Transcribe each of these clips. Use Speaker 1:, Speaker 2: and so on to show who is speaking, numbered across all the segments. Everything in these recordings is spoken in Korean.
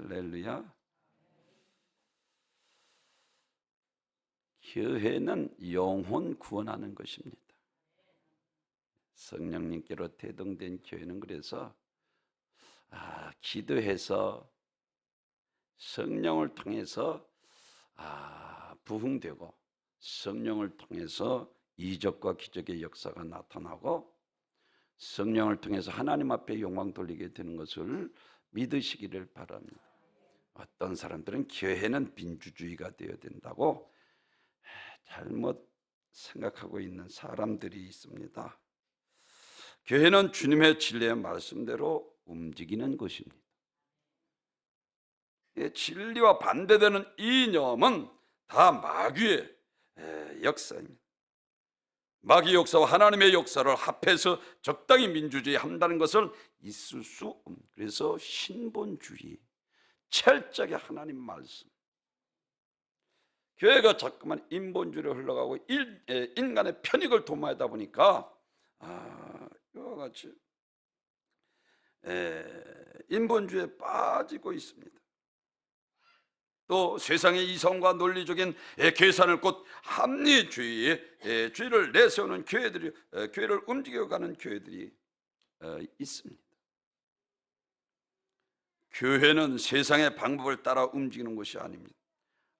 Speaker 1: 할렐루야. 교회는 영혼 구원하는 것입니다. 성령님께로 대동된 교회는 그래서 기도해서 성령을 통해서 부흥되고, 성령을 통해서 이적과 기적의 역사가 나타나고, 성령을 통해서 하나님 앞에 영광 돌리게 되는 것을 믿으시기를 바랍니다. 어떤 사람들은 교회는 민주주의가 되어야 된다고 잘못 생각하고 있는 사람들이 있습니다. 교회는 주님의 진리의 말씀대로 움직이는 곳입니다. 진리와 반대되는 이념은 다 마귀의 역사입니다. 마귀 역사와 하나님의 역사를 합해서 적당히 민주주의 한다는 것을 있을 수 없는, 그래서 신본주의, 철저하게 하나님 말씀, 교회가 자꾸만 인본주의로 흘러가고 인간의 편익을 도모하다 보니까 이와 같이 인본주의에 빠지고 있습니다. 또 세상의 이성과 논리적인 계산을 곧 합리주의를 내세우는 교회들이, 교회를 움직여가는 교회들이 있습니다. 교회는 세상의 방법을 따라 움직이는 것이 아닙니다.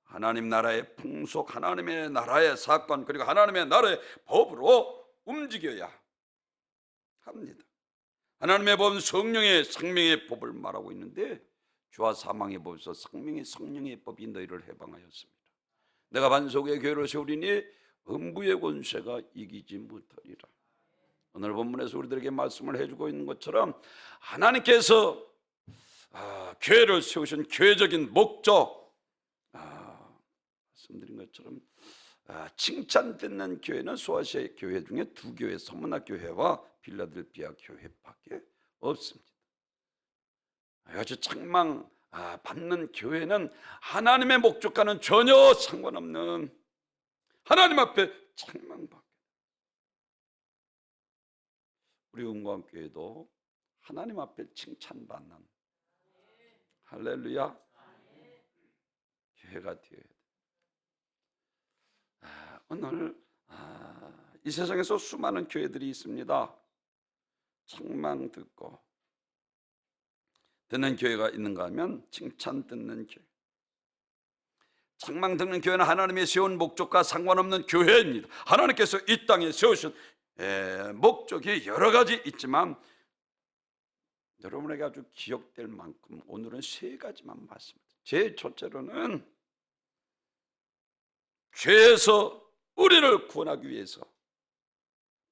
Speaker 1: 하나님 나라의 풍속, 하나님의 나라의 사건, 그리고 하나님의 나라의 법으로 움직여야 합니다. 하나님의 법은 성령의 생명의 법을 말하고 있는데, 죄와 사망의 법에서 성령의 법이 너희를 해방하였습니다. 내가 반석의 교회를 세우리니 음부의 권세가 이기지 못하리라. 오늘 본문에서 우리들에게 말씀을 해주고 있는 것처럼 하나님께서 교회를 세우신 교회적인 목적, 말씀드린 것처럼 칭찬 듣는 교회는 소아시아 교회 중에 두 교회, 서문화 교회와 빌라델피아 교회밖에 없습니다. 아주 책망 받는 교회는 하나님의 목적과는 전혀 상관없는, 하나님 앞에 책망받게. 우리 은광교회도 하나님 앞에 칭찬받는, 할렐루야, 교회가 되어야 돼. 오늘 이 세상에서 수많은 교회들이 있습니다. 책망 듣는 교회가 있는가 하면 칭찬 듣는 교회. 책망 듣는 교회는 하나님이 세운 목적과 상관없는 교회입니다. 하나님께서 이 땅에 세우신 목적이 여러 가지 있지만, 여러분에게 아주 기억될 만큼 오늘은 세 가지만 말씀드립니다. 제일 첫째로는 죄에서 우리를 구원하기 위해서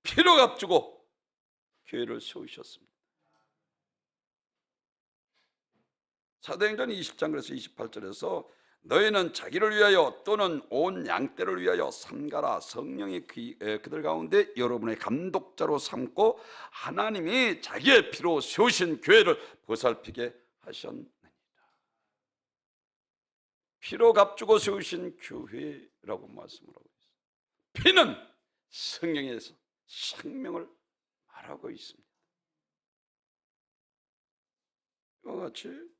Speaker 1: 피를 값주고 교회를 세우셨습니다. 사도행전 20장 그래서 28절에서 너희는 자기를 위하여 또는 온 양떼를 위하여 삼가라. 성령이 그들 가운데 여러분의 감독자로 삼고 하나님이 자기의 피로 세우신 교회를 보살피게 하셨느니라. 피로 값주고 세우신 교회라고 말씀을 하고 있습니다. 피는 성령에서 생명을 말하고 있습니다. 이와 같이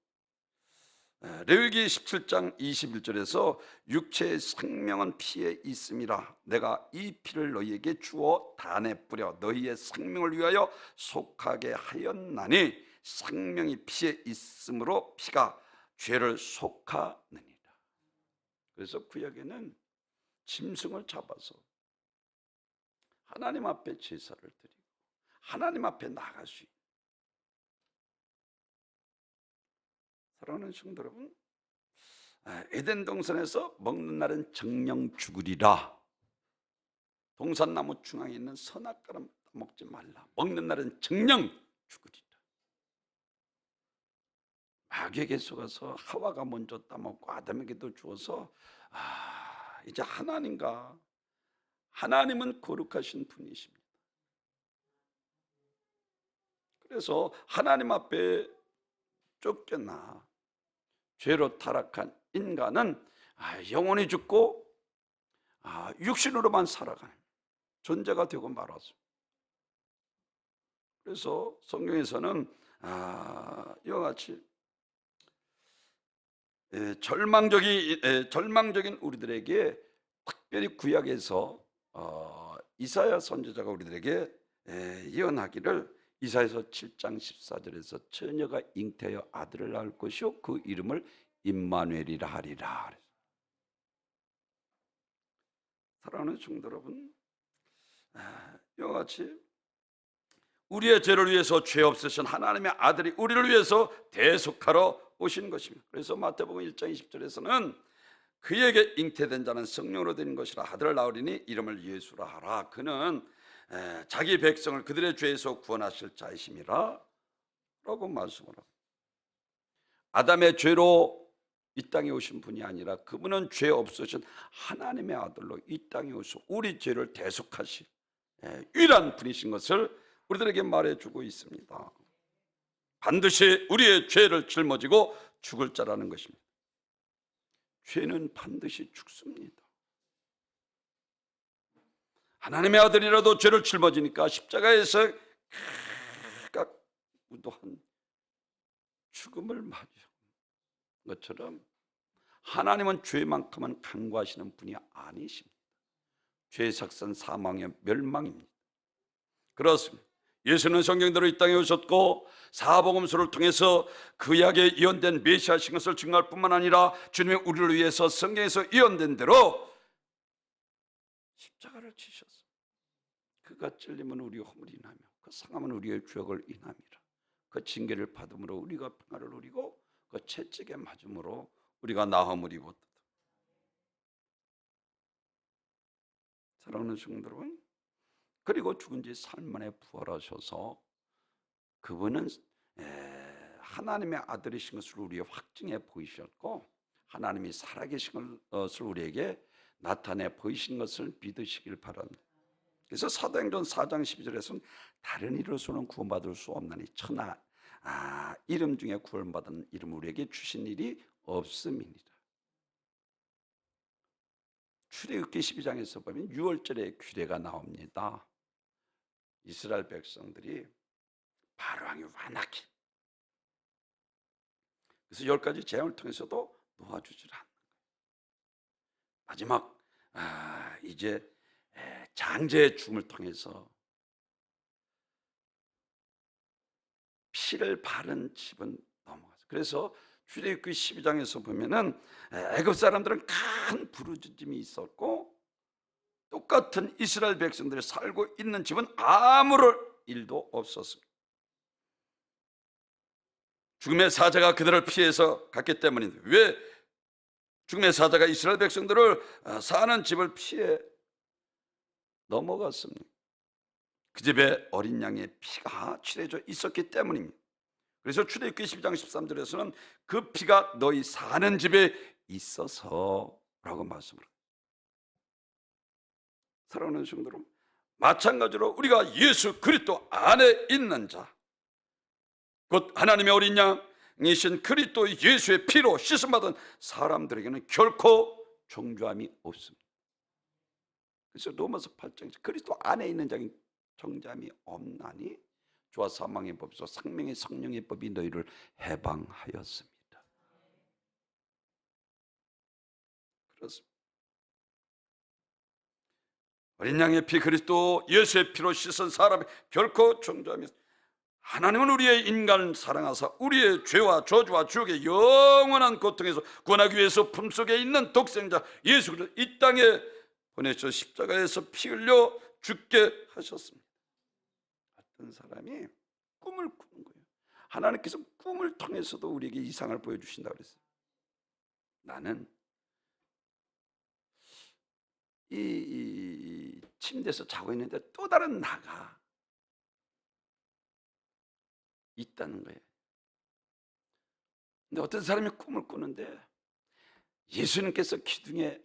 Speaker 1: 레위기 17장 21절에서 육체의 생명은 피에 있음이라. 내가 이 피를 너희에게 주어 단에 뿌려 너희의 생명을 위하여 속하게 하였나니, 생명이 피에 있으므로 피가 죄를 속하느니라. 그래서 구약에는 짐승을 잡아서 하나님 앞에 제사를 드리고 하나님 앞에 나갈 수 있는, 사랑하는 성도 여러분, 에덴 동산에서 먹는 날은 정령 죽으리라. 동산나무 중앙에 있는 선악과는 먹지 말라. 먹는 날은 정령 죽으리라. 마귀에게 속아서 하와가 먼저 따먹고 아담에게도 주어서 이제 하나님과, 하나님은 거룩하신 분이십니다. 그래서 하나님 앞에 쫓겨나 죄로 타락한 인간은 영원히 죽고 육신으로만 살아가는 존재가 되고 말았습니다. 그래서 성경에서는 이와 같이 절망적인 우리들에게 특별히 구약에서 이사야 선지자가 우리들에게 예언하기를 이사야서 7장 14절에서 처녀가 잉태하여 아들을 낳을 것이요 그 이름을 임마누엘이라 하리라. 사랑하는 성도 여러분, 이와 같이 우리의 죄를 위해서 죄 없으신 하나님의 아들이 우리를 위해서 대속하러 오신 것입니다. 그래서 마태복음 1장 20절에서는 그에게 잉태된 자는 성령으로 된 것이라 아들을 낳으리니 이름을 예수라 하라. 그는 자기 백성을 그들의 죄에서 구원하실 자이심이라 라고 말씀을 합니다. 아담의 죄로 이 땅에 오신 분이 아니라 그분은 죄 없으신 하나님의 아들로 이 땅에 오셔 우리 죄를 대속하실 유일한 분이신 것을 우리들에게 말해주고 있습니다. 반드시 우리의 죄를 짊어지고 죽을 자라는 것입니다. 죄는 반드시 죽습니다. 하나님의 아들이라도 죄를 짊어지니까 십자가에서 무도한 죽음을 맞은 것처럼 하나님은 죄만큼은 간과하시는 분이 아니십니다. 죄의 삭선 사망의 멸망입니다. 그렇습니다. 예수는 성경대로 이 땅에 오셨고 사복음서를 통해서 그약에 예언된 메시아신 것을 증거할 뿐만 아니라 주님의 우리를 위해서 성경에서 예언된 대로 십자가를 지셨습니다. 그가 찔림은 우리의 허물을 인하며 그 상함은 우리의 죄악을 인함이라. 그 징계를 받음으로 우리가 평안을 누리고 그 채찍에 맞음으로 우리가 나음을 입었다. 사랑하는 성도 여러분, 그리고 죽은 지 3일 만에 부활하셔서 그분은 하나님의 아들이신 것을 우리에 확증해 보이셨고 하나님이 살아계신 것을 우리에게 나타내 보이신 것을 믿으시길 바랍니다. 그래서 사도행전 4장 12절에서는 다른 이로서는 구원받을 수 없나니 천하 이름 중에 구원받은 이름 우리에게 주신 일이 없음이니라. 출애굽기 12장에서 보면 6월절에 규례가 나옵니다. 이스라엘 백성들이 바로 왕이 완악해. 그래서 10가지 재앙을 통해서도 놓아주질 않는 거예요. 마지막 이제 장제의 죽음을 통해서 피를 바른 집은 넘어가서 그래서 출애굽기 12장에서 보면은 애굽 사람들은 큰 부르짖음이 있었고 똑같은 이스라엘 백성들이 살고 있는 집은 아무런 일도 없었습니다. 죽음의 사자가 그들을 피해서 갔기 때문인데 왜 죽음의 사자가 이스라엘 백성들을 사는 집을 피해 넘어갔습니다. 그 집에 어린 양의 피가 칠해져 있었기 때문입니다. 그래서 출애굽기 12장 13절에서는 그 피가 너희 사는 집에 있어서 라고 말씀을 합니다. 사랑하는 성도 여러분, 마찬가지로 우리가 예수 그리스도 안에 있는 자, 곧 하나님의 어린 양이신 그리스도 예수의 피로 씻음받은 사람들에게는 결코 정죄함이 없습니다. 그래서 로마서 8장 그리스도 안에 있는 자에게 정죄함이 없나니 죄와 사망의 법에서 생명의 성령의 법이 너희를 해방하였습니다. 그렇습니다. 어린 양의 피 그리스도 예수의 피로 씻은 사람이 결코 정죄함이 없습니다. 하나님은 우리의 인간을 사랑하사 우리의 죄와 저주와 지옥의 영원한 고통에서 구원하기 위해서 품속에 있는 독생자 예수 그리스도 이 땅에 보내셔 십자가에서 피 흘려 죽게 하셨습니다. 어떤 사람이 꿈을 꾸는 거예요. 하나님께서 꿈을 통해서도 우리에게 이상을 보여주신다고 그랬어요. 나는 이 침대에서 자고 있는데 또 다른 나가 있다는 거예요. 근데 어떤 사람이 꿈을 꾸는데 예수님께서 기둥에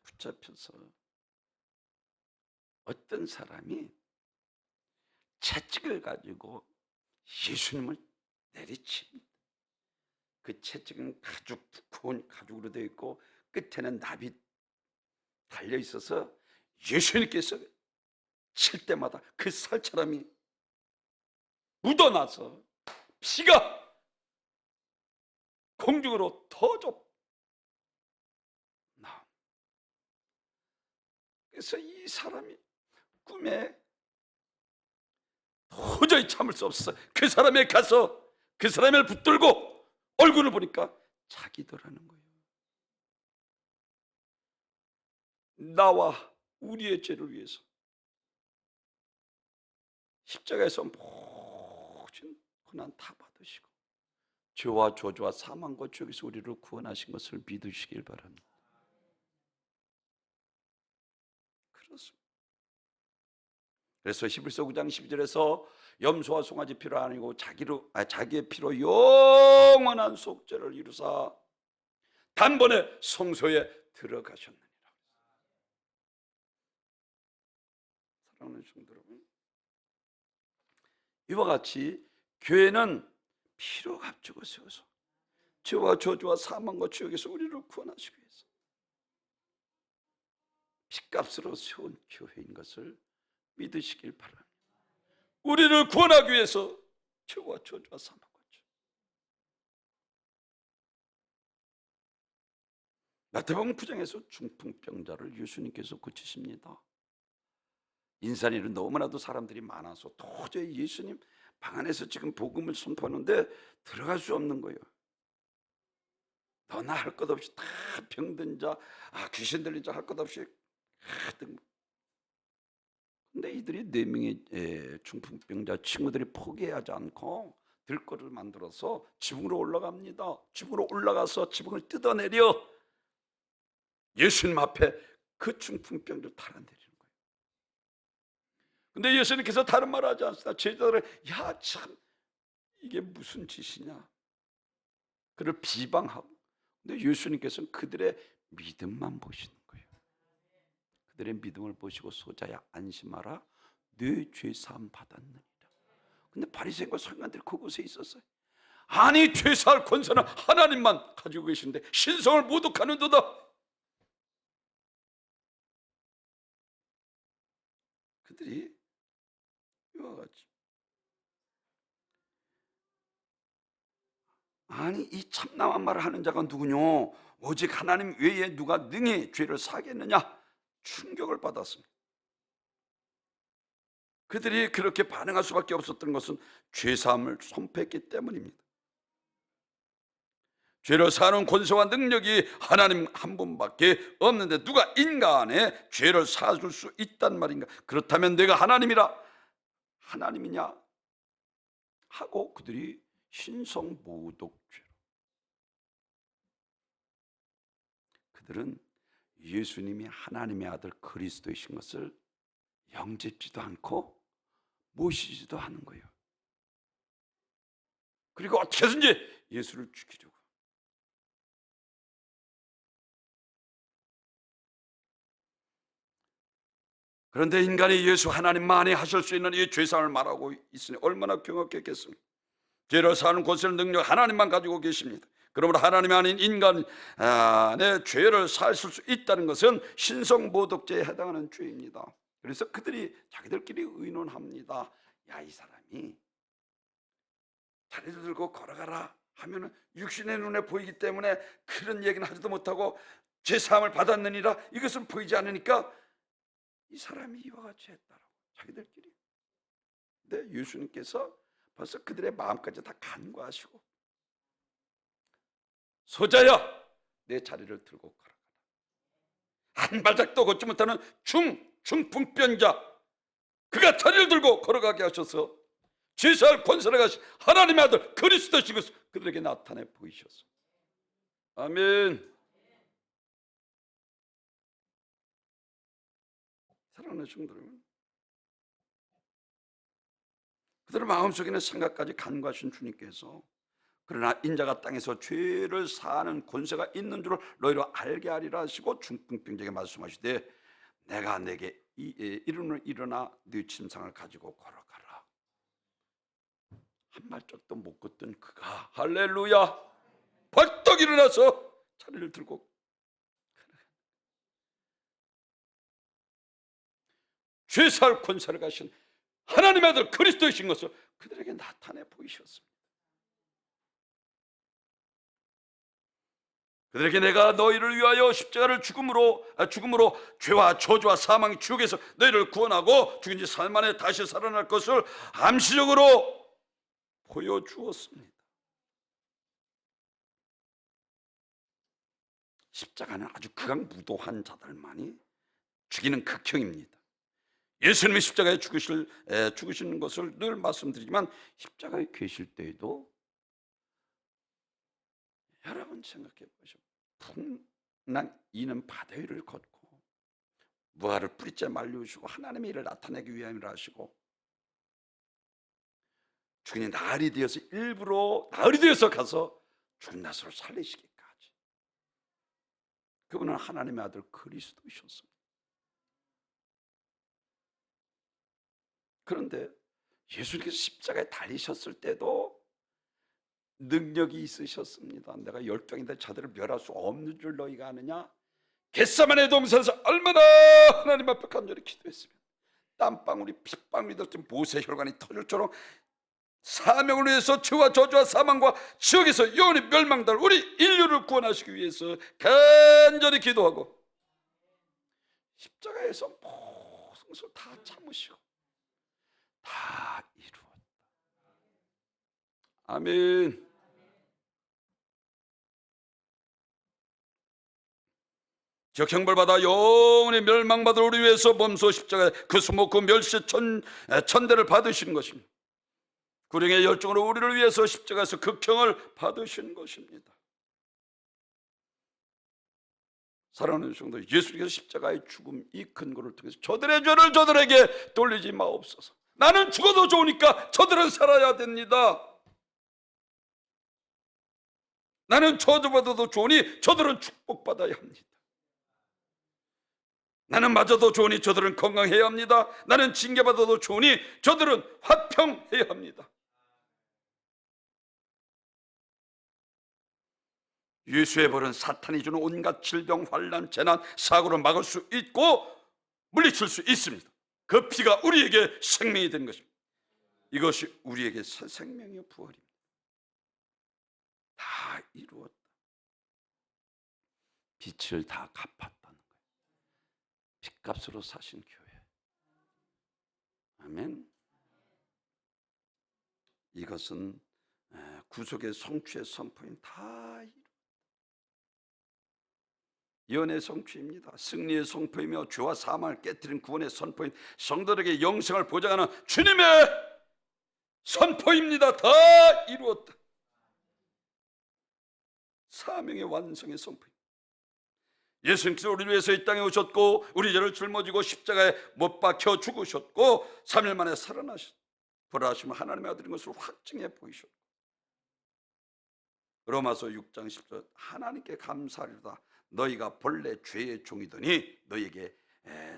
Speaker 1: 붙잡혀서 어떤 사람이 채찍을 가지고 예수님을 내리칩니다. 그 채찍은 두꺼운 가죽으로 되어 있고 끝에는 납이 달려 있어서 예수님께서 칠 때마다 그 살처럼이 묻어나서 피가 공중으로 터져 나온. 그래서 이 사람이 꿈에 도저히 참을 수 없어 그 사람에 가서 그 사람을 붙들고 얼굴을 보니까 자기더라는 거예요. 나와 우리의 죄를 위해서 십자가에서 모든 고난 다 받으시고 죄와 저주와 사망과 죄에서 우리를 구원하신 것을 믿으시길 바랍니다. 그렇습니다. 그래서 히브리서 9장 12절에서 염소와 송아지 피로 아니고 자기의 피로 영원한 속죄를 이루사 단번에 성소에 들어가셨느니라. 사랑하는 성도 여러분, 이와 같이 교회는 피로 값주고 세워서 죄와 저주와 사망과 지옥에서 우리를 구원하시기 위해서 피값으로 세운 교회인 것을 믿으시길 바랍니다. 우리를 구원하기 위해서 죄와 저주와 사망과 죄. 마태복음 9장에서 중풍병자를 예수님께서 고치십니다. 인산이는 너무나도 사람들이 많아서 도저히 예수님 방 안에서 지금 복음을 선포하는데 들어갈 수 없는 거예요. 너나 할 것 없이 다 병든 자, 귀신 들린 자 할 것 없이 하등. 근데 이들이 4명의 중풍병자 친구들이 포기하지 않고 들거를 만들어서 지붕으로 올라갑니다. 지붕으로 올라가서 지붕을 뜯어내려 예수님 앞에 그 중풍병자를 달아내리는 거예요. 근데 예수님께서 다른 말을 하지 않습니다. 제자들은 야 참 이게 무슨 짓이냐 그를 비방하고, 근데 예수님께서는 그들의 믿음만 보시는 거예요. 그들의 믿음을 보시고 소자야 안심하라 네 죄 사함 받았느니라. 근데 바리새인과 서기관들이 그곳에 있었어요. 아니 죄 사할 권세는 하나님만 가지고 계신데 신성을 모독하는도다. 그들이 이와 같이 아니 이 참남한 말을 하는 자가 누구뇨? 오직 하나님 외에 누가 능히 죄를 사겠느냐? 충격을 받았습니다. 그들이 그렇게 반응할 수밖에 없었던 것은 죄사함을 선포했기 때문입니다. 죄를 사는 권세와 능력이 하나님 한 분밖에 없는데 누가 인간의 죄를 사줄 수 있단 말인가? 그렇다면 내가 하나님이냐? 하고 그들이 신성모독죄로, 그들은 예수님이 하나님의 아들 그리스도이신 것을 영접지도 않고 모시지도 않은 거예요. 그리고 어떻게든지 예수를 죽이려고. 그런데 인간이 예수 하나님만이 하실 수 있는 이 죄사함을 말하고 있으니 얼마나 경악했겠습니까? 죄를 사는 권세를 능력 하나님만 가지고 계십니다. 그러므로 하나님이 아닌 인간의 죄를 사실 수 있다는 것은 신성모독죄에 해당하는 죄입니다. 그래서 그들이 자기들끼리 의논합니다. 야, 이 사람이 자리를 들고 걸어가라 하면은 육신의 눈에 보이기 때문에 그런 얘기는 하지도 못하고 죄사함을 받았느니라 이것은 보이지 않으니까 이 사람이 이와 같이 했다라고 자기들끼리. 근데 예수님께서 벌써 그들의 마음까지 다 간과하시고 소자야 내 자리를 들고 걸어가라. 한 발짝도 걷지 못하는 중풍병자 그가 자리를 들고 걸어가게 하셔서 죄사할 권세를 가신 하나님의 아들 그리스도시고 그들에게 나타내 보이셨어. 아멘. 사랑하는 성도 여러분, 그들의 마음속에는 생각까지 간과하신 주님께서 그러나 인자가 땅에서 죄를 사하는 권세가 있는 줄을 너희로 알게 하리라 하시고 중풍병자에게 말씀하시되 내가 내게 이르는 일어나 네 침상을 가지고 걸어가라. 한 발짝도 못 걷던 그가 할렐루야 벌떡 일어나서 자리를 들고 죄사할 권세를 가신 하나님의 아들 그리스도이신 것을 그들에게 나타내 보이셨습니다. 그들에게 내가 너희를 위하여 십자가를 죽음으로 죄와 저주와 사망의 지옥에서 너희를 구원하고 죽은 지 3일 만에 다시 살아날 것을 암시적으로 보여주었습니다. 십자가는 아주 극악무도한 자들만이 죽이는 극형입니다. 예수님이 십자가에 죽으시는 것을 늘 말씀드리지만 십자가에 계실 때에도 여러분 생각해 보시오. 풍랑 이는 바다 위를 걷고 무화를 뿌리째 말리우시고 하나님의 일을 나타내기 위함이라 하시고 죽은이 나흘이 되어서 일부러 나흘이 되어서 가서 죽은 나사로를 살리시기까지. 그분은 하나님의 아들 그리스도이셨습니다. 그런데 예수님께서 십자가에 달리셨을 때도 능력이 있으셨습니다. 내가 12명인데 저들을 멸할 수 없는 줄 너희가 아느냐? 겟세마네 동산에서 얼마나 하나님 앞에 간절히 기도했으면 땀방울이 핏방울이 들든 모세 혈관이 터질처럼 사명을 위해서 죄와 저주와 사망과 지옥에서 영원히 멸망될 우리 인류를 구원하시기 위해서 간절히 기도하고 십자가에서 모든 것을 다 참으시고 다 이루었다. 아멘. 적형벌받아 영원히 멸망받을 우리 위해서 몸소 십자가에 그 수목 그 멸시 천대를 받으신 것입니다. 구령의 열정으로 우리를 위해서 십자가에서 극형을 받으신 것입니다. 사랑하는 성도, 예수님께서 십자가의 죽음 이 근거를 통해서 저들의 죄를 저들에게 돌리지 마옵소서. 나는 죽어도 좋으니까 저들은 살아야 됩니다. 나는 저주받아도 좋으니 저들은 축복받아야 합니다. 나는 맞아도 좋으니 저들은 건강해야 합니다. 나는 징계받아도 좋으니 저들은 화평해야 합니다. 예수의 벌은 사탄이 주는 온갖 질병, 환난, 재난, 사고를 막을 수 있고 물리칠 수 있습니다. 그 피가 우리에게 생명이 된 것입니다. 이것이 우리에게 새 생명의 부활입니다. 다 이루었다. 빛을 다 갚았다는 거예요. 핏값으로 사신 교회. 아멘. 이것은 구속의 성취의 선포인 다 이루었다. 연의 성취입니다. 승리의 선포이며 죄와 사망을 깨뜨린 구원의 선포인 성도들에게 영생을 보장하는 주님의 선포입니다. 다 이루었다. 사명의 완성의 선포입니다. 예수님께서 우리를 위해서 이 땅에 오셨고 우리 죄를 짊어지고 십자가에 못 박혀 죽으셨고 3일 만에 살아나셨고 부활하시면 하나님의 아들인 것을 확증해 보이셨고 로마서 6장 10절 하나님께 감사하리로다. 너희가 본래 죄의 종이더니 너희에게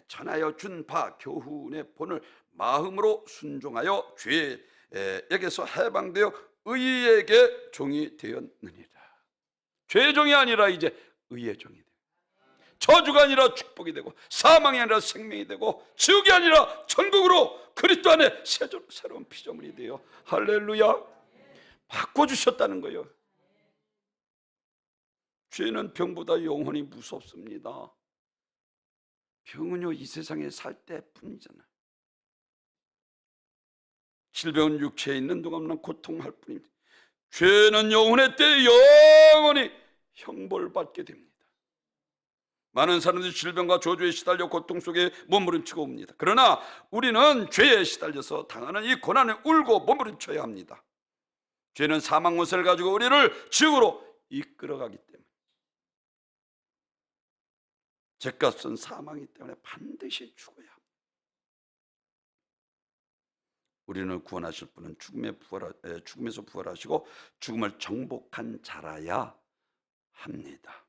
Speaker 1: 전하여 준 바 교훈의 본을 마음으로 순종하여 죄에게서 해방되어 의에게 종이 되었느니라. 죄의 종이 아니라 이제 의의 종이 되고 저주가 아니라 축복이 되고 사망이 아니라 생명이 되고 지옥이 아니라 천국으로 그리스도 안에 새로운 피조물이 되어 할렐루야 바꿔주셨다는 거예요. 죄는 병보다 영원히 무섭습니다. 병은요 이 세상에 살 때뿐이잖아요. 질병은 육체에 있는 동안만 고통할 뿐입니다. 죄는 영혼의 때에 영원히 형벌받게 됩니다. 많은 사람들이 질병과 저주에 시달려 고통 속에 몸부림치고 옵니다. 그러나 우리는 죄에 시달려서 당하는 이 고난에 울고 몸부림쳐야 합니다. 죄는 사망 원세를 가지고 우리를 지옥으로 이끌어가기 때문에 죄값은 사망이기 때문에 반드시 죽어야 합니다. 우리는 구원하실 분은 죽음에서 부활하시고 죽음을 정복한 자라야 합니다.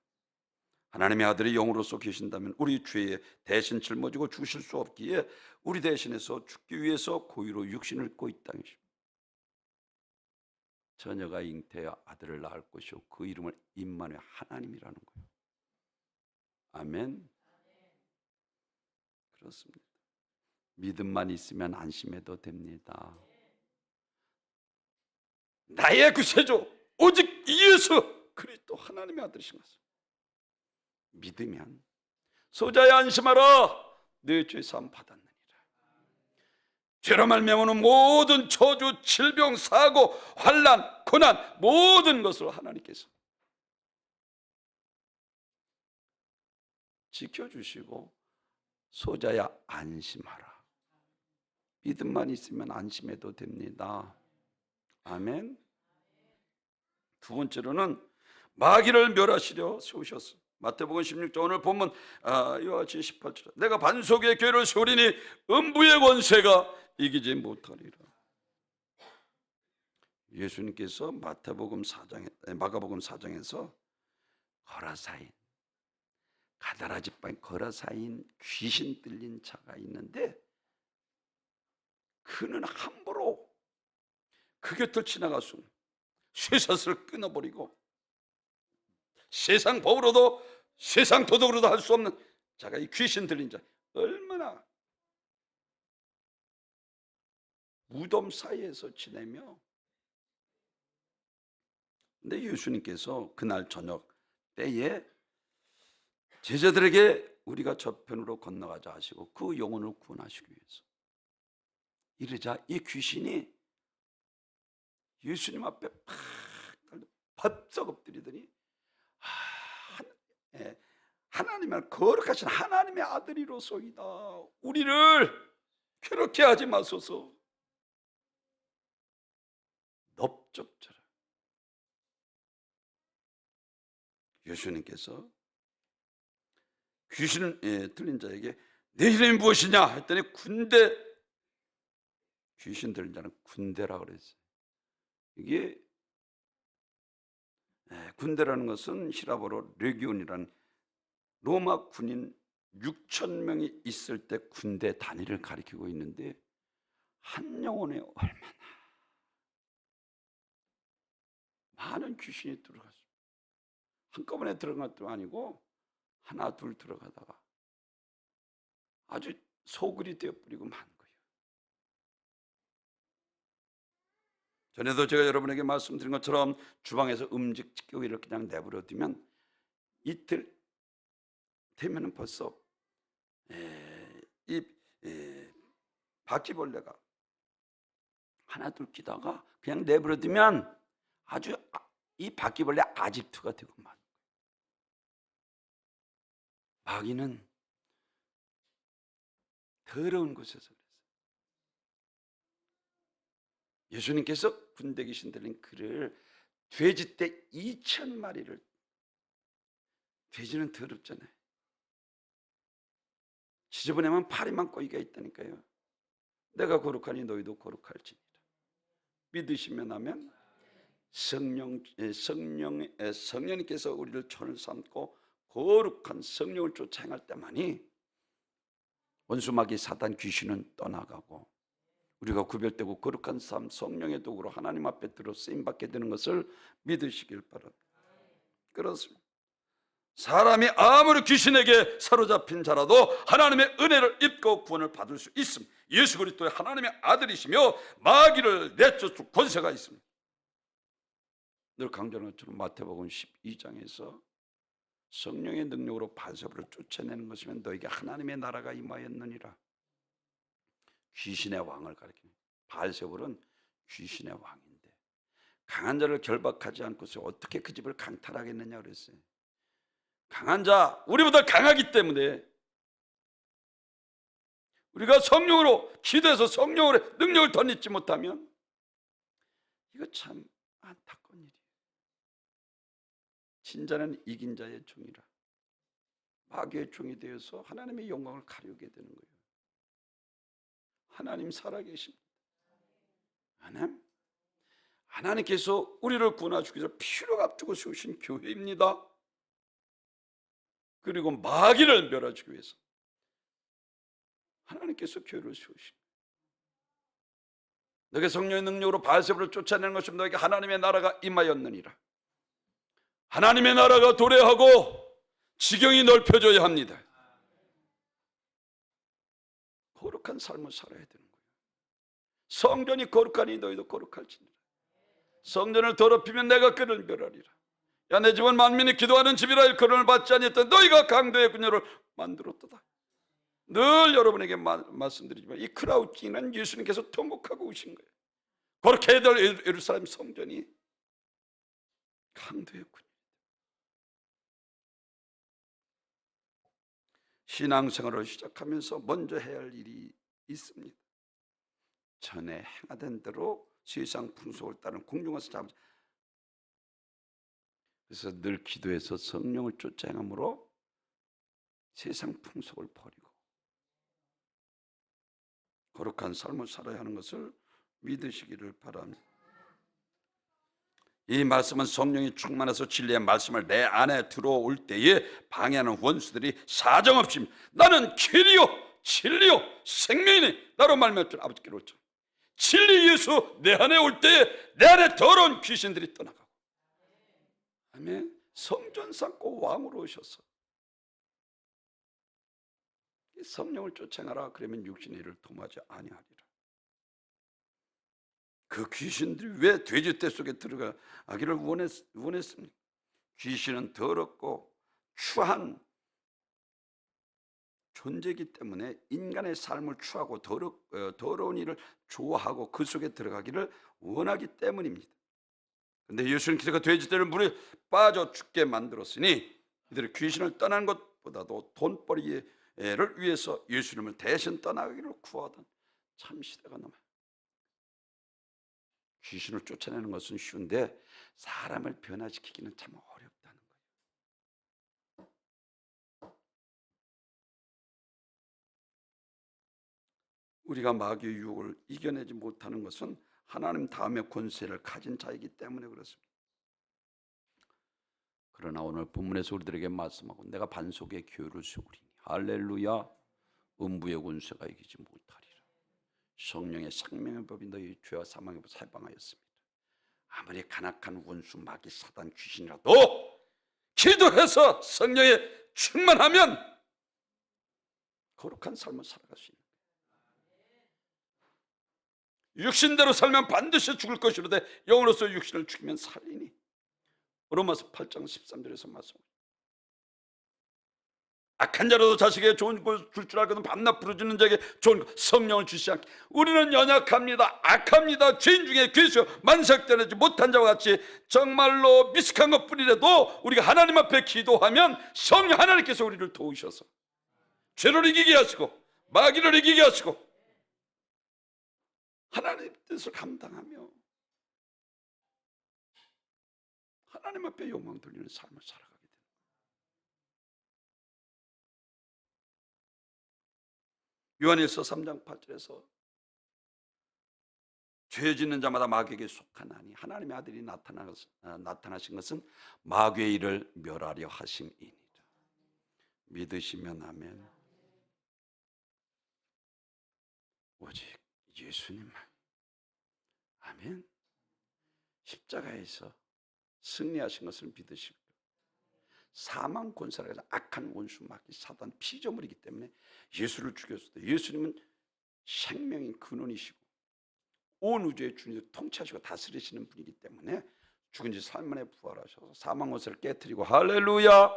Speaker 1: 하나님의 아들이 영으로서 계신다면 우리 죄에 대신 짊어지고 죽으실 수 없기에 우리 대신해서 죽기 위해서 고의로 육신을 입고 이 땅에 처녀가 잉태하여 아들을 낳을 것이요 그 이름을 임마누엘 하나님이라는 거예요. 아멘. 그렇습니다. 믿음만 있으면 안심해도 됩니다. 나의 구세주 오직 예수 그리스도 하나님의 아들이신 것을 믿으면 소자야 안심하라, 내 죄 사함 받았느니라. 죄로 말미암은 모든 저주, 질병, 사고, 환난, 고난 모든 것을 하나님께서 지켜주시고 소자야 안심하라. 믿음만 있으면 안심해도 됩니다. 아멘. 두 번째로는 마귀를 멸하시려 세우셨어. 마태복음 16장 오늘 본문 이와 같이 18절, 내가 반석의 교회를 세우리니 음부의 권세가 이기지 못하리라. 예수님께서 마가복음 4장에서 거라사인, 가다라 지방에 거라사인 귀신 들린 자가 있는데 그는 함부로 그 곁을 지나가서 쇠사슬을 끊어버리고 세상 법으로도 세상 도덕으로도 할 수 없는 자가 이 귀신 들린 자, 얼마나 무덤 사이에서 지내며, 근데 예수님께서 그날 저녁 때에 제자들에게 우리가 저편으로 건너가자 하시고 그 영혼을 구원하시기 위해서 이러자 이 귀신이 예수님 앞에 바짝 엎드리더니 하나님을 거룩하신 하나님의 아들이로소이다, 우리를 괴롭게 하지 마소서, 넓적저라. 예수님께서 귀신 들린 자에게 내 이름이 무엇이냐 했더니 귀신 들린 자는 군대라 그랬어요. 이게 군대라는 것은 히라보로 레기온이라는 로마 군인 6천 명이 있을 때 군대 단위를 가리키고 있는데 한 영혼에 얼마나 많은 귀신이 들어갔어요. 한꺼번에 들어간 것도 아니고 하나 둘 들어가다가 아주 소굴이 되어버리고 만 거예요. 전에도 제가 여러분에게 말씀드린 것처럼 주방에서 음식 찌꺼기를 그냥 내버려 두면 이틀 되면은 벌써 이 바퀴벌레가 하나 둘 끼다가 그냥 내버려 두면 아주 이 바퀴벌레 아집트가 되고 만. 마귀는 더러운 곳에서 그랬어요. 예수님께서 군대 귀신 들린 그를 돼지 떼 2,000마리를, 돼지는 더럽잖아요. 지저분하면 파리만 꼬이가 있다니까요. 내가 거룩하니 너희도 거룩할지니라. 믿으시면 하면 성령님께서 우리를 손을 삼고 거룩한 성령을 쫓아 행할 때만이 원수 마귀 사단 귀신은 떠나가고 우리가 구별되고 거룩한 삶, 성령의 도구로 하나님 앞에 들어 쓰임받게 되는 것을 믿으시길 바랍니다. 그렇습니다. 사람이 아무리 귀신에게 사로잡힌 자라도 하나님의 은혜를 입고 구원을 받을 수 있습니다. 예수 그리스도의 하나님의 아들이시며 마귀를 내쫓을 권세가 있습니다. 늘 강조하는 것처럼 마태복음 12장에서 성령의 능력으로 바알세불을 쫓아내는 것이면 너에게 하나님의 나라가 임하였느니라. 귀신의 왕을 가리키는, 바알세불은 귀신의 왕인데 강한 자를 결박하지 않고서 어떻게 그 집을 강탈하겠느냐 그랬어요. 강한 자, 우리보다 강하기 때문에 우리가 성령으로 기도해서 성령으로 능력을 덧입지 못하면 이거 참 안타까운 일이에요. 진자는 이긴 자의 종이라. 마귀의 종이 되어서 하나님의 영광을 가리우게 되는 거예요. 하나님 살아계십니다. 하나님께서 우리를 구원하시기 위해서 피를 앞두고 세우신 교회입니다. 그리고 마귀를 멸하시기 위해서 하나님께서 교회를 세우신, 너게 성령의 능력으로 바알세불을 쫓아내는 것이면 너에게 하나님의 나라가 임하였느니라. 하나님의 나라가 도래하고 지경이 넓혀져야 합니다. 거룩한 삶을 살아야 되는 거예요. 성전이 거룩하니 너희도 거룩할지니라. 성전을 더럽히면 내가 그를 멸하리라. 야, 내 집은 만민이 기도하는 집이라 일컬음을 받지 아니했던 너희가 강도의 그녀를 만들었도다. 늘 여러분에게 말씀드리지만 이 크라우치는 예수님께서 통곡하고 오신 거예요. 그렇게 될 예루살렘 성전이 강도였군요. 신앙생활을 시작하면서 먼저 해야 할 일이 있습니다. 전에 행하던 대로 세상 풍속을 따른 공중에서 잠. 그래서 늘 기도해서 성령을 쫓아 행함으로 세상 풍속을 버리고 거룩한 삶을 살아야 하는 것을 믿으시기를 바랍니다. 이 말씀은 성령이 충만해서 진리의 말씀을 내 안에 들어올 때에 방해하는 원수들이 사정없이 나는 길이요 진리요 생명이니 나로 말미암아 아버지께로 오죠. 진리 예수 내 안에 올 때에 내 안에 더러운 귀신들이 떠나가고, 아멘. 성전 쌓고 왕으로 오셔서 성령을 쫓아가라. 그러면 육신의 일을 도모하지 아니하리라. 그 귀신들이 왜 돼지떼 속에 들어가기를 원했습니까? 귀신은 더럽고 추한 존재이기 때문에 인간의 삶을 추하고 더러운 일을 좋아하고 그 속에 들어가기를 원하기 때문입니다. 그런데 예수님께서 돼지떼를 물에 빠져 죽게 만들었으니 이들이 귀신을 떠나는 것보다도 돈벌이를 위해서 예수님을 대신 떠나기를 구하던 참 시대가 넘어요. 귀신을 쫓아내는 것은 쉬운데 사람을 변화시키기는 참 어렵다는 거예요. 우리가 마귀의 유혹을 이겨내지 못하는 것은 하나님 다음의 권세를 가진 자이기 때문에 그렇습니다. 그러나 오늘 본문에서 우리들에게 말씀하고 내가 반석의 교회를 세우리니 할렐루야, 음부의 권세가 이기지 못하리라. 성령의 생명의 법이 너희 죄와 사망의 법을 해방하였습니다. 아무리 간악한 원수 마귀 사단 귀신이라도 기도해서 성령에 충만하면 거룩한 삶을 살아갈 수 있는 거예요. 육신대로 살면 반드시 죽을 것이로되 영으로서 육신을 죽이면 살리니. 로마서 8장 13절에서 말씀합니다. 악한 자라도 자식에게 좋은 걸 줄 줄 알거든 밤낮 부르짖는 자에게 좋은 성령을 주시지 않게. 우리는 연약합니다. 악합니다. 죄인 중에 괴수여 만삭되지 못한 자와 같이 정말로 미숙한 것뿐이라도 우리가 하나님 앞에 기도하면 성령 하나님께서 우리를 도우셔서 죄를 이기게 하시고 마귀를 이기게 하시고 하나님의 뜻을 감당하며 하나님 앞에 영광 돌리는 삶을 살아가게 됩니다. 요한일서 3장 8절에서 죄 짓는 자마다 마귀에게 속하나니 하나님의 아들이 나타나신 것은 마귀의 일을 멸하려 하심이니라. 믿으시면 아멘. 오직 예수님만, 아멘. 십자가에서 승리하신 것을 믿으시고 사망 권세라 해서 악한 원수 마귀 사단 피조물이기 때문에 예수를 죽였을 때 예수님은 생명인 근원이시고 온 우주의 주님을 통치하시고 다스리시는 분이기 때문에 죽은 지 3일 만에 부활하셔서 사망 권세를 깨뜨리고 할렐루야.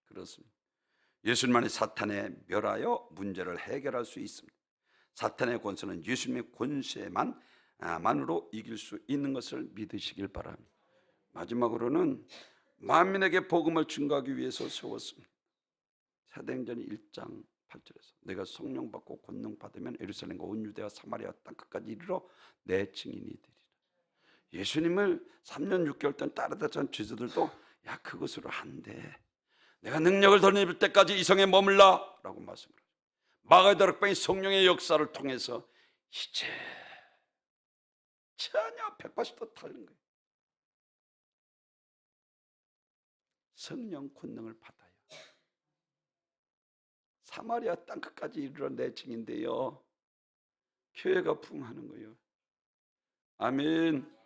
Speaker 1: 그렇습니다. 예수님만이 사탄에 멸하여 문제를 해결할 수 있습니다. 사탄의 권세는 예수님의 권세만으로 이길 수 있는 것을 믿으시길 바랍니다. 마지막으로는 만민에게 복음을 증거하기 위해서 세웠습니다. 사도행전 1장 8절에서 내가 성령 받고 권능 받으면 예루살렘과 온 유대와 사마리아 땅 끝까지 이르러 내 증인이 되리라. 예수님을 3년 6개월 동안 따라다녔던 제자들도 야 그것으로 안 돼. 내가 능력을 덜 입을 때까지 이 성에 머물라 라고 말씀을 하죠. 마가다락방이 성령의 역사를 통해서 이제 전혀 180도 다른 거예요. 성령 권능을 받아야 사마리아 땅 끝까지 이르러 내 증인데요. 교회가 부흥하는 거예요. 아멘.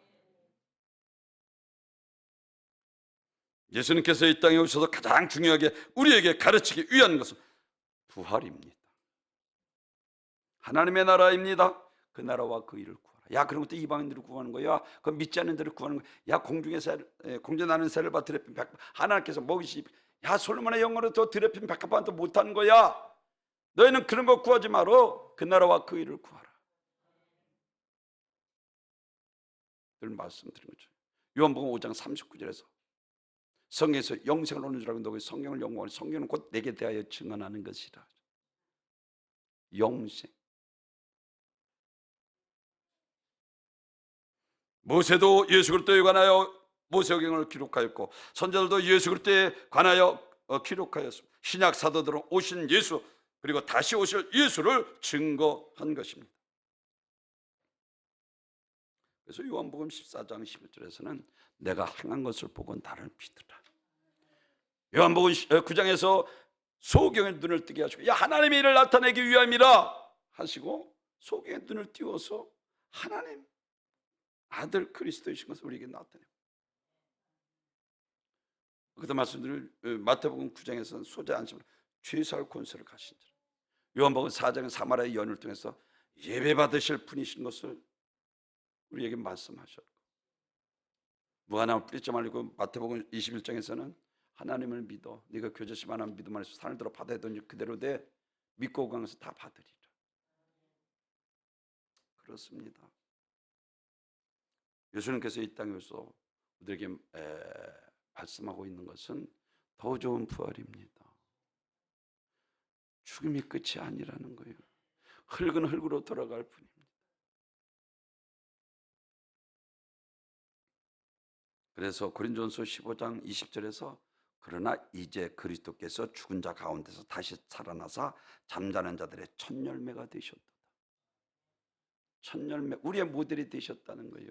Speaker 1: 예수님께서 이 땅에 오셔서 가장 중요하게 우리에게 가르치기 위한 것은 부활입니다. 하나님의 나라입니다. 그 나라와 그 일을 구하라. 야, 그런 것도 이방인들을 구하는 거야. 그 믿지 않는 데를 구하는 거야. 야, 공중에 나는 새를 봐 드레핀 백합 하나님께서 먹이시. 야, 솔로몬의 영광으로 더 드레핀 백합한테 못하는 거야. 너희는 그런 거 구하지 말어. 그 나라와 그 일을 구하라. 늘 말씀드린 거죠. 요한복음 5장 39절에서 성경에서 영생을 얻는 줄 알고 너희 성경을 연구하는 성경은 곧 내게 대하여 증언하는 것이라. 영생. 모세도 예수 그리스도에 관하여 모세오경을 기록하였고 선자들도 예수 그리스도에 관하여 기록하였습니다. 신약 사도들은 오신 예수 그리고 다시 오실 예수를 증거한 것입니다. 그래서 요한복음 14장 11절에서는 내가 행한 것을 보고 나를 믿으라. 요한복음 9장에서 소경의 눈을 뜨게 하시고 야, 하나님의 일을 나타내기 위함이라 하시고 소경의 눈을 띄워서 하나님 아들 그리스도이신 것을 우리에게 나타내고, 그때 말씀드린 마태복음 9장에서는 소재 안심으로 죄사할 권세를 가신 자, 요한복음 4장은 사마리아의 연을 통해서 예배 받으실 분이신 것을 우리에게 말씀하셨고, 무화과나무 뿌리지 말고 마태복음 21장에서는 하나님을 믿어 네가 교제시만 하면 믿음 안에서 산을 들어 바다에 던지 그대로 돼 믿고 오가면서 다 받으리라. 그렇습니다. 예수님께서 이 땅에서 우리에게 말씀하고 있는 것은 더 좋은 부활입니다. 죽음이 끝이 아니라는 거예요. 흙은 흙으로 돌아갈 뿐입니다. 그래서 고린도전서 15장 20절에서 그러나 이제 그리스도께서 죽은 자 가운데서 다시 살아나사 잠자는 자들의 첫 열매가 되셨다. 첫 열매, 우리의 모델이 되셨다는 거예요.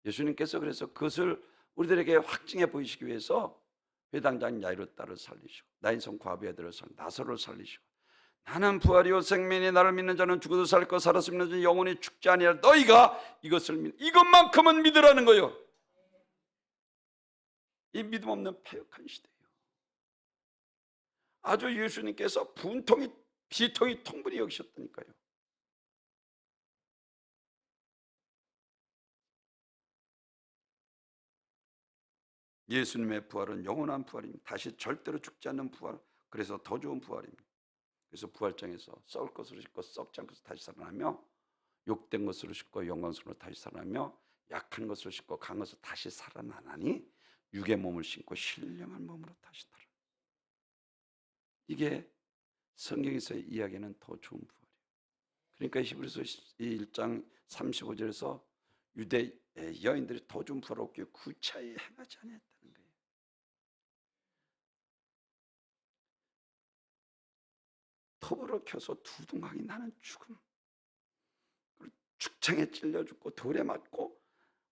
Speaker 1: 예수님께서 그래서 그것을 우리들에게 확증해 보이시기 위해서 회당장 야이로따를 살리시고 나인성 과부의 아들을 살리시고 나사로를 살리시고 나는 부활이요 생명이 나를 믿는 자는 죽어도 살 것 살아서 믿는 자는 영원히 죽지 아니하라. 너희가 이것을 이것만큼은 믿으라는 거예요. 이 믿음 없는 패역한 시대예요. 아주 예수님께서 비통이 통분히 여기셨다니까요. 예수님의 부활은 영원한 부활입니다. 다시 절대로 죽지 않는 부활, 그래서 더 좋은 부활입니다. 그래서 부활장에서 썩을 것으로 싣고 썩지 않고 다시 살아나며 욕된 것으로 싣고 영광스러워 다시 살아나며 약한 것으로 싣고 강한 것으로 다시 살아나나니 육의 몸을 신고 신령한 몸으로 다시 살아. 이게 성경에서의 이야기는 더 좋은 부활이에요. 그러니까 히브리서 1장 35절에서 유대 여인들이 더 좋은 부활을 얻기 위해 구차히 행하지 않았다는 거예요. 톱으로 켜서 두둥강이 나는 죽음, 축창에 찔려 죽고 돌에 맞고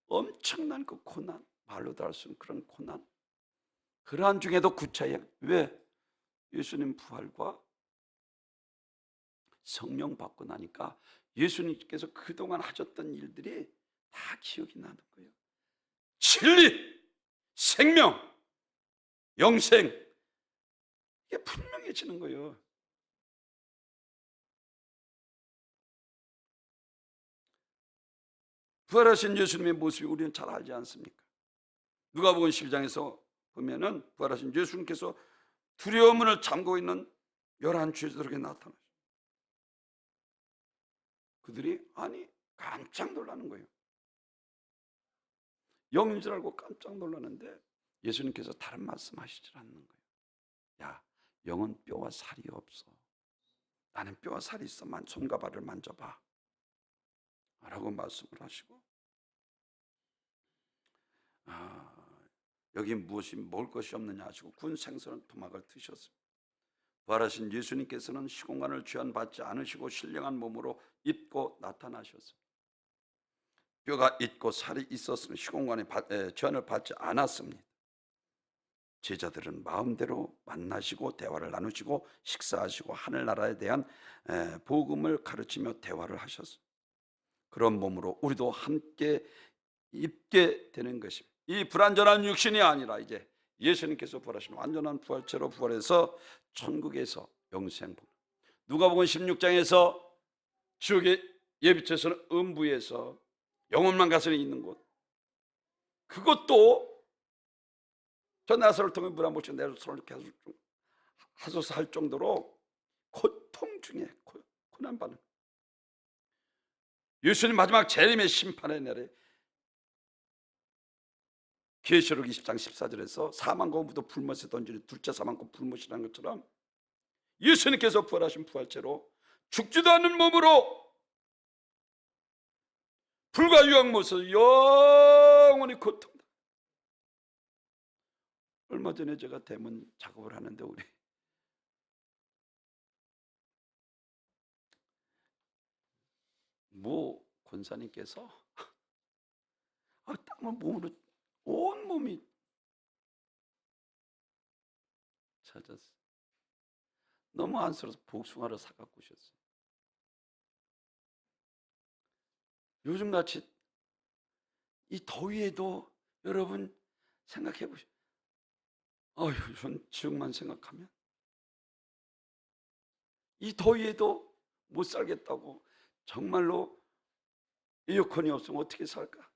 Speaker 1: 엄청난 그 고난, 말로도 할 수 없는 그런 고난, 그러한 중에도 구차히 왜? 예수님 부활과 성령 받고 나니까 예수님께서 그동안 하셨던 일들이 다 기억이 나는 거예요. 진리, 생명, 영생, 이게 분명해지는 거예요. 부활하신 예수님의 모습이 우리는 잘 알지 않습니까? 누가복음 12장에서 보면은 부활하신 예수님께서 두려운 문을 잠그고 있는 11죄들에게 나타나죠. 그들이 깜짝 놀라는 거예요. 영인 줄 알고 깜짝 놀라는데 예수님께서 다른 말씀하시질 않는 거예요. 야, 영은 뼈와 살이 없어. 나는 뼈와 살이 있어. 손과 발을 만져봐 라고 말씀을 하시고, 여기 무엇이 먹을 것이 없느냐 하시고 군 생선은 토막을 드셨습니다. 부활하신 예수님께서는 시공간을 주안받지 않으시고 신령한 몸으로 입고 나타나셨습니다. 뼈가 있고 살이 있었으면 시공간에 주안을 받지 않았습니다. 제자들은 마음대로 만나시고 대화를 나누시고 식사하시고 하늘나라에 대한 복음을 가르치며 대화를 하셨습니다. 그런 몸으로 우리도 함께 입게 되는 것입니다. 이 불완전한 육신이 아니라 이제 예수님께서 부활하신 완전한 부활체로 부활해서 천국에서 영생. 누가복음 16장에서 지옥에 예비처에서는 음부에서 영혼만 가서는 있는 곳, 그것도 저 나사로를 통해 물 한 모씩 내 손을 계속 하소서 할 정도로 고통 중에 고난받는, 예수님 마지막 재림의 심판의 날에 계시록 20장 14절에서 사망과 음부도 불못에 던지는 둘째 사망과 불못이라는 것처럼 예수님께서 부활하신 부활체로 죽지도 않는 몸으로 불과 유황못을 영원히 고통. 얼마 전에 제가 대문 작업을 하는데 우리 모 권사님께서 땀을 몸으로 온 몸이 젖었어요. 너무 안쓰러워서 복숭아를 사갖고 오셨어요. 요즘같이 이 더위에도 여러분 생각해 보시오. 전 지역만 생각하면 이 더위에도 못 살겠다고, 정말로 에어컨이 없으면 어떻게 살까?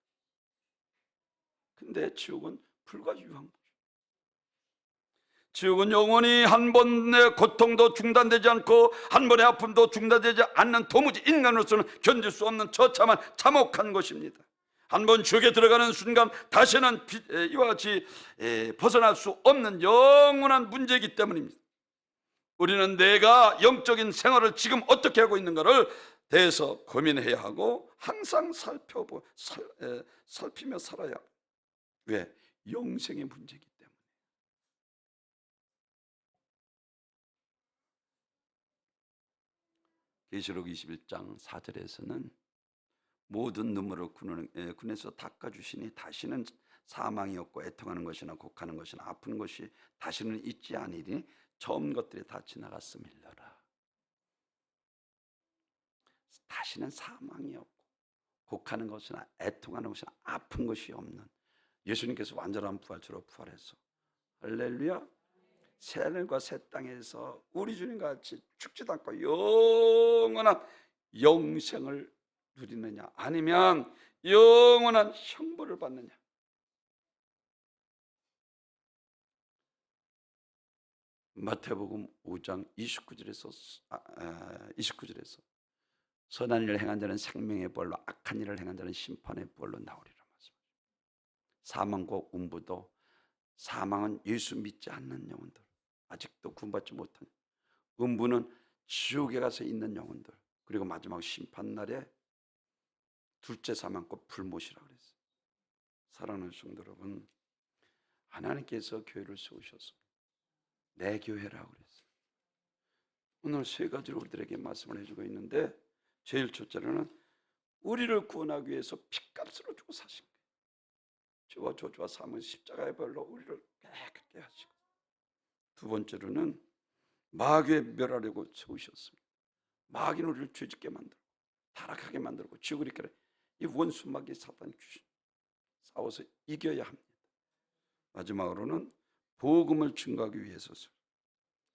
Speaker 1: 근데 지옥은 불과 유황. 지옥은 영원히 한 번의 고통도 중단되지 않고 한 번의 아픔도 중단되지 않는, 도무지 인간으로서는 견딜 수 없는 처참한 참혹한 것입니다. 한 번 지옥에 들어가는 순간 다시는 이와 같이 벗어날 수 없는 영원한 문제이기 때문입니다. 우리는 내가 영적인 생활을 지금 어떻게 하고 있는가를 대해서 고민해야 하고 항상 살피며 살아야 합니다. 왜? 영생의 문제이기 때문에. 계시록 21장 4절에서는 모든 눈물을 군에서 닦아주시니 다시는 사망이 없고 애통하는 것이나 곡하는 것이나 아픈 것이 다시는 있지 아니니 처음 것들이 다 지나갔음일러라. 다시는 사망이 없고 곡하는 것이나 애통하는 것이나 아픈 것이 없는 예수님께서 완전한 부활체로 부활해서, 할렐루야, 새 하늘과 새 땅에서 우리 주님과 같이 죽지도 않고 영원한 영생을 누리느냐, 아니면 영원한 형벌을 받느냐. 마태복음 5장 29절에서 선한 일을 행한 자는 생명의 벌로, 악한 일을 행한 자는 심판의 벌로 나오리라 말씀하십니다. 사망과 음부도, 사망은 예수 믿지 않는 영혼들, 아직도 구원받지 못한, 음부는 지옥에 가서 있는 영혼들, 그리고 마지막 심판날에 둘째 사망과 불못이라고 그랬어요. 사랑하는 성도 여러분, 하나님께서 교회를 세우셨습니다. 내 교회라고 그랬어요. 오늘 세 가지로 우리들에게 말씀을 해주고 있는데, 제일 첫째로는 우리를 구원하기 위해서 핏값으로 주고 사신 거예요. 죄와 저주와 사망의 십자가의 벌로 우리를 깨끗게 하시고, 두 번째로는 마귀에 멸하려고 세우셨습니다. 마귀는 우리를 죄짓게 만들고 타락하게 만들고 지옥을 이끌어, 이 원수 마귀 사탄이 주신, 싸워서 이겨야 합니다. 마지막으로는 복음을 증거하기 위해서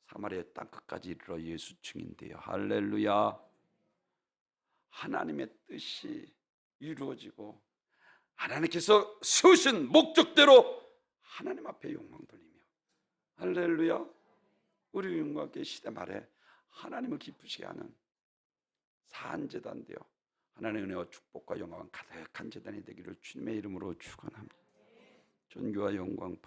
Speaker 1: 사마리아 땅 끝까지 이르러 예수 증인되어, 할렐루야, 하나님의 뜻이 이루어지고 하나님께서 세우신 목적대로 하나님 앞에 영광 돌리며, 할렐루야, 우리 영광의 시대 말에 하나님을 기쁘시게 하는 산제단 되어 하나님의 은혜와 축복과 영광 가득한 제단이 되기를 주님의 이름으로 축원합니다. 존귀와 영광